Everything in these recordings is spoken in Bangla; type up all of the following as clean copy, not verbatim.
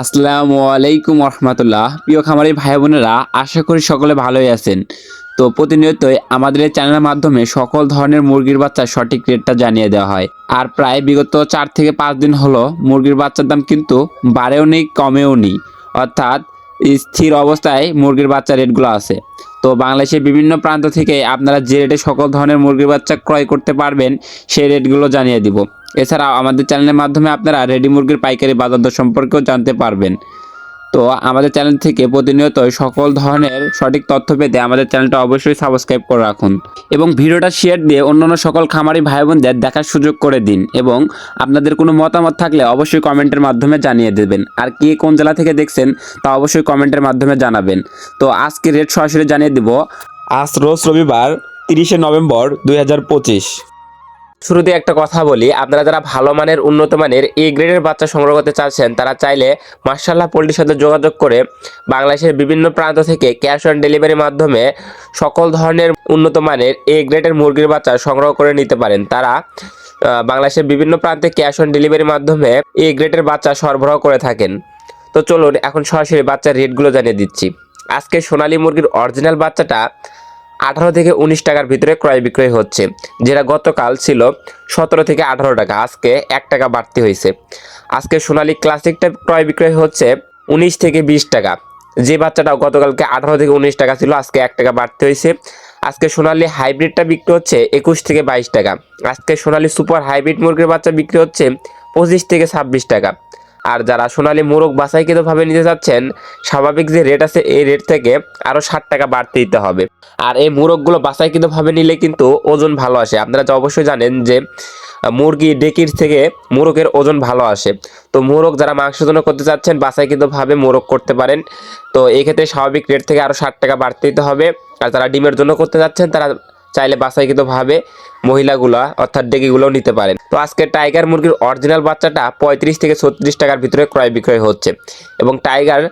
আসসালামু আলাইকুম রহমতুল্লাহ। প্রিয় খামারি ভাই বোনেরা, আশা করি সকলে ভালোই আছেন। তো প্রতিনিয়তই আমাদের এই চ্যানেলের মাধ্যমে সকল ধরনের মুরগির বাচ্চার সঠিক রেটটা জানিয়ে দেওয়া হয়। আর প্রায় বিগত 4 থেকে 5 দিন হলো মুরগির বাচ্চার দাম কিন্তু বাড়েও নেই কমেও নেই, অর্থাৎ স্থির অবস্থায় মুরগির বাচ্চার রেটগুলো আছে। তো বাংলাদেশের বিভিন্ন প্রান্ত থেকে আপনারা যে রেটে সকল ধরনের মুরগির বাচ্চা ক্রয় করতে পারবেন সেই রেটগুলো জানিয়ে দিব। এছাড়াও আমাদের চ্যানেলের মাধ্যমে আপনারা রেডি মুরগির পাইকারি বাজার দর সম্পর্কেও জানতে পারবেন। তো আমাদের চ্যানেল থেকে প্রতিনিয়ত সকল ধরনের সঠিক তথ্য পেতে আমাদের চ্যানেলটা অবশ্যই সাবস্ক্রাইব করে রাখুন এবং ভিডিওটা শেয়ার দিয়ে অন্যান্য সকল খামারি ভাই বোনদের দেখার সুযোগ করে দিন। এবং আপনাদের কোনো মতামত থাকলে অবশ্যই কমেন্টের মাধ্যমে জানিয়ে দেবেন। আর কে কোন জেলা থেকে দেখছেন তা অবশ্যই কমেন্টের মাধ্যমে জানাবেন। তো আজকে রেট সরাসরি জানিয়ে দেব। আজ রোজ রবিবার 30শে নভেম্বর 2025। শুরুতে একটা কথা বলি, আপনারা যারা ভালো মানের উন্নত মানের এ গ্রেডের বাচ্চা সংগ্রহ করতে চাচ্ছেন তারা চাইলে মাশাআল্লাহ পোল্ট্রির সাথে যোগাযোগ করে বাংলাদেশের বিভিন্ন প্রান্ত থেকে ক্যাশ অন ডেলিভারির মাধ্যমে সকল ধরনের উন্নত মানের এ গ্রেডের মুরগির বাচ্চা সংগ্রহ করে নিতে পারেন। তারা বাংলাদেশের বিভিন্ন প্রান্তে ক্যাশ অন ডেলিভারির মাধ্যমে এ গ্রেডের বাচ্চা সরবরাহ করে থাকেন। তো চলুন এখন সরাসরি বাচ্চার রেটগুলো জানিয়ে দিচ্ছি। আজকে সোনালী মুরগির অরিজিনাল বাচ্চাটা 18 থেকে 19 টাকার ভিতরে ক্রয় বিক্রয় হচ্ছে, যেটা গতকাল ছিল 17 থেকে 18 টাকা, আজকে 1 টাকা বাড়তি হয়েছে। আজকে সোনালী ক্লাসিকটা ক্রয় বিক্রয় হচ্ছে 19 থেকে 20 টাকা, যে বাচ্চাটাও গতকালকে 18 থেকে 19 টাকা ছিল, আজকে 1 টাকা বাড়তি হয়েছে। আজকে সোনালী হাইব্রিডটা বিক্রি হচ্ছে 21 থেকে 22 টাকা। আজকে সোনালী সুপার হাইব্রিড মুরগির বাচ্চা বিক্রি হচ্ছে 25 থেকে 26 টাকা। আর যারা সোনালী মোরগ বাছাইকৃতভাবে নিতে চাচ্ছেন, স্বাভাবিক যে রেট আছে এই রেট থেকে আরও 60 টাকা বাড়তে দিতে হবে। আর এই মোরগগুলো বাছাইকৃতভাবে নিলে কিন্তু ওজন ভালো আসে। আপনারা তো অবশ্যই জানেন যে মুরগি ডেকির থেকে মোরগের ওজন ভালো আসে। তো মোরগ যারা মাংসের জন্য করতে চাচ্ছেন বাছাইকৃতভাবে মোরগ করতে পারেন। তো এই ক্ষেত্রে স্বাভাবিক রেট থেকে আরও 60 টাকা বাড়তে দিতে হবে। আর যারা ডিমের জন্য করতে চাচ্ছেন তারা চাইলে বাছাইকৃতভাবে মহিলাগুলা অর্থাৎ ডেকিগুলোও নিতে পারেন। তো আজকে টাইগার মুরগির অরিজিনাল বাচ্চাটা 35 থেকে 36 টাকার ভিতরে ক্রয় বিক্রয় হচ্ছে এবং টাইগার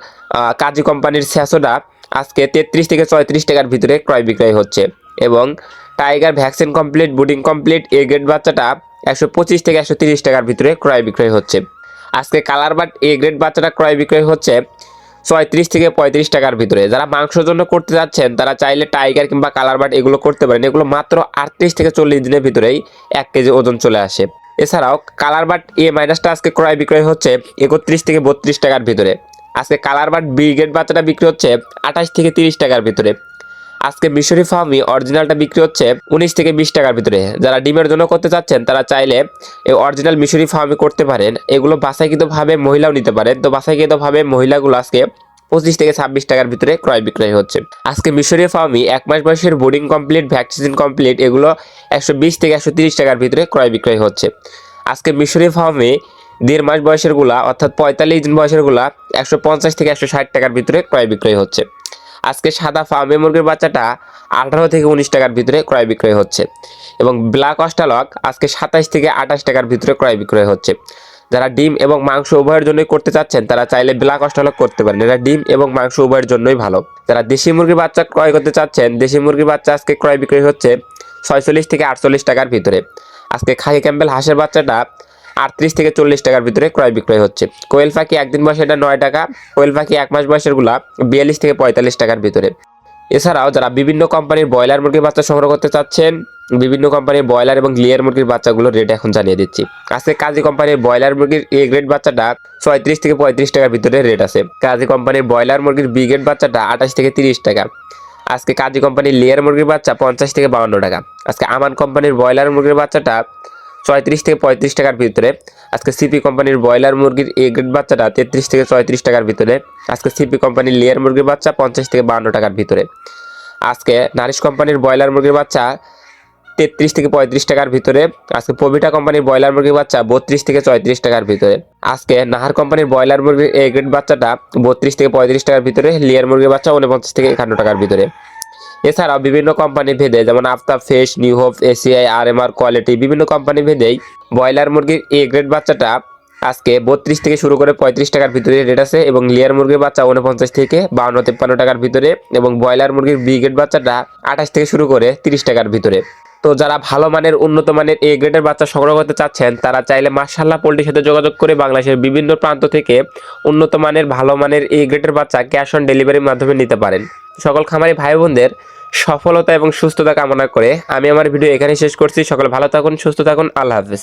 কাজী কোম্পানির স্যাসোটা আজকে 33 থেকে 34 টাকার ভিতরে ক্রয় বিক্রয় হচ্ছে এবং tiger vaccine complete বুডিং complete A grade বাচ্চাটা 125 থেকে 130 টাকার ভিতরে ক্রয় বিক্রয় হচ্ছে। আজকে কালার বাট এ গ্রেড বাচ্চাটা ক্রয় বিক্রয় হচ্ছে 36 থেকে 35 টাকার ভিতরে। যারা মাংসের জন্য করতে যাচ্ছেন তারা চাইলে টাইগার কিংবা কালার বাট এগুলো করতে পারেন। এগুলো মাত্র 38 থেকে 40 দিনের ভিতরেই 1 কেজি ওজন চলে আসে। এছাড়াও কালার বাট এ মাইনাসটা আজকে ক্রয় বিক্রয় হচ্ছে 31 থেকে 32 টাকার ভিতরে। আজকে কালার বাট বি গ্রেড বাচ্চাটা বিক্রি হচ্ছে 28 থেকে 30 টাকার ভিতরে। আজকে মিশরি ফার্মি অরিজিনালটা বিক্রি হচ্ছে 19 থেকে 20 টাকার ভিতরে। যারা ডিমের জন্য করতে চাচ্ছেন তারা চাইলে এই অরিজিনাল মিশরি ফার্মি করতে পারেন। এগুলো বাছাইকৃতভাবে মহিলাও নিতে পারেন। তো বাছাইকৃতভাবে মহিলাগুলো আজকে 25 থেকে 26 টাকার ভিতরে ক্রয় বিক্রয় হচ্ছে। আজকে মিশরি ফার্মি 1 মাস বয়সের বোর্ডিং কমপ্লিট ভ্যাকসিন কমপ্লিট এগুলো 120 থেকে 130 টাকার ভিতরে ক্রয় বিক্রয় হচ্ছে। আজকে মিশরি ফার্মে 1.5 মাস বয়সের গুলা অর্থাৎ 45 দিন বয়সের গুলা 150 থেকে 160 টাকার ভিতরে ক্রয় বিক্রয় হচ্ছে। আজকে সাদা ফার্মে মুরগির বাচ্চাটা 18 থেকে 19 টাকার ভিতরে ক্রয় বিক্রয় হচ্ছে এবং ব্ল্যাক অস্ট্রালক আজকে 27 থেকে 28 টাকার ভিতরে ক্রয় বিক্রয় হচ্ছে। যারা ডিম এবং মাংস উভয়ের জন্যই করতে চাচ্ছেন তারা চাইলে ব্ল্যাক অস্ট্রালক করতে পারেন। এরা ডিম এবং মাংস উভয়ের জন্যই ভালো। যারা দেশি মুরগির বাচ্চা ক্রয় করতে চাচ্ছেন, দেশি মুরগির বাচ্চা আজকে ক্রয় বিক্রয় হচ্ছে 46 থেকে 48 টাকার ভিতরে। আজকে খাকি ক্যাম্বেল হাঁসের বাচ্চাটা 38 থেকে 40 টাকার ভিতরে ক্রয় বিক্রয় হচ্ছে। কোয়েল পাখি একদিন বয়সে এটা 9 টাকা, কোয়েল পাখি 1 মাস বয়সের গুলা 42 থেকে 45 টাকার ভিতরে। এছাড়াও যারা বিভিন্ন কোম্পানির ব্রয়লার মুরগির বাচ্চা সংগ্রহ করতে চাচ্ছেন, বিভিন্ন কোম্পানির ব্রয়লার এবং লেয়ার মুরগির বাচ্চাগুলোর রেট এখন জানিয়ে দিচ্ছি। আজকে কাজী কোম্পানির ব্রয়লার মুরগির এ গ্রেড বাচ্চাটা 36 থেকে 35 টাকার ভিতরে রেট আছে। কাজী কোম্পানির ব্রয়লার মুরগির বি গ্রেড বাচ্চাটা 28 থেকে 30 টাকা। আজকে কাজী কোম্পানির লেয়ার মুরগির বাচ্চা 50 থেকে 52 টাকা। আজকে আমান কোম্পানির ব্রয়লার মুরগির বাচ্চাটা 34 থেকে 35 টাকার ভিতরে। আজকে সিপি কোম্পানির ব্রয়লার মুরগির এ গ্রেড বাচ্চাটা 33 থেকে 34 টাকার ভিতরে। আজকে সিপি কোম্পানির লেয়ার মুরগির বাচ্চা 50 থেকে 52 টাকার ভিতরে। আজকে নারিশ কোম্পানির ব্রয়লার মুরগির বাচ্চা 33 থেকে 35 টাকার ভিতরে। আজকে পবিটা কোম্পানির ব্রয়লার মুরগির বাচ্চা 32 থেকে 34 টাকার ভিতরে। আজকে নাহার কোম্পানির ব্রয়লার মুরগির এ গ্রেড বাচ্চাটা 32 থেকে 35 টাকার ভিতরে। লেয়ার মুরগির বাচ্চা 49 থেকে 51 টাকার ভিতরে। এছাড়াও বিভিন্ন কোম্পানি ভেদে যেমন আফতাব ফেস, new hope, ACI, RMR quality বিভিন্ন কোম্পানি ভেদেই ব্রয়লার মুরগির এ গ্রেড বাচ্চাটা আজকে 32 থেকে শুরু করে 35 টাকার ভিতরে রেট আছে এবং লেয়ার মুরগির বাচ্চা 49 থেকে 52-53 টাকার ভিতরে এবং ব্রয়লার মুরগির বি গ্রেড বাচ্চাটা 28 থেকে শুরু করে 30 টাকার ভিতরে। তো যারা ভালো মানের উন্নত মানের এ গ্রেডের বাচ্চা সংগ্রহ করতে চাচ্ছেন তারা চাইলে মাশাআল্লাহ পোল্ট্রির সাথে যোগাযোগ করে বাংলাদেশের বিভিন্ন প্রান্ত থেকে উন্নত মানের ভালো মানের এ গ্রেডের বাচ্চা ক্যাশ অন ডেলিভারির মাধ্যমে নিতে পারেন। সকল খামারি ভাই বোনদের সফলতা এবং সুস্থতা কামনা করে আমি আমার ভিডিও এখানে শেষ করছি। সকলে ভালো থাকুন, সুস্থ থাকুন, আল্লাহ হাফেজ।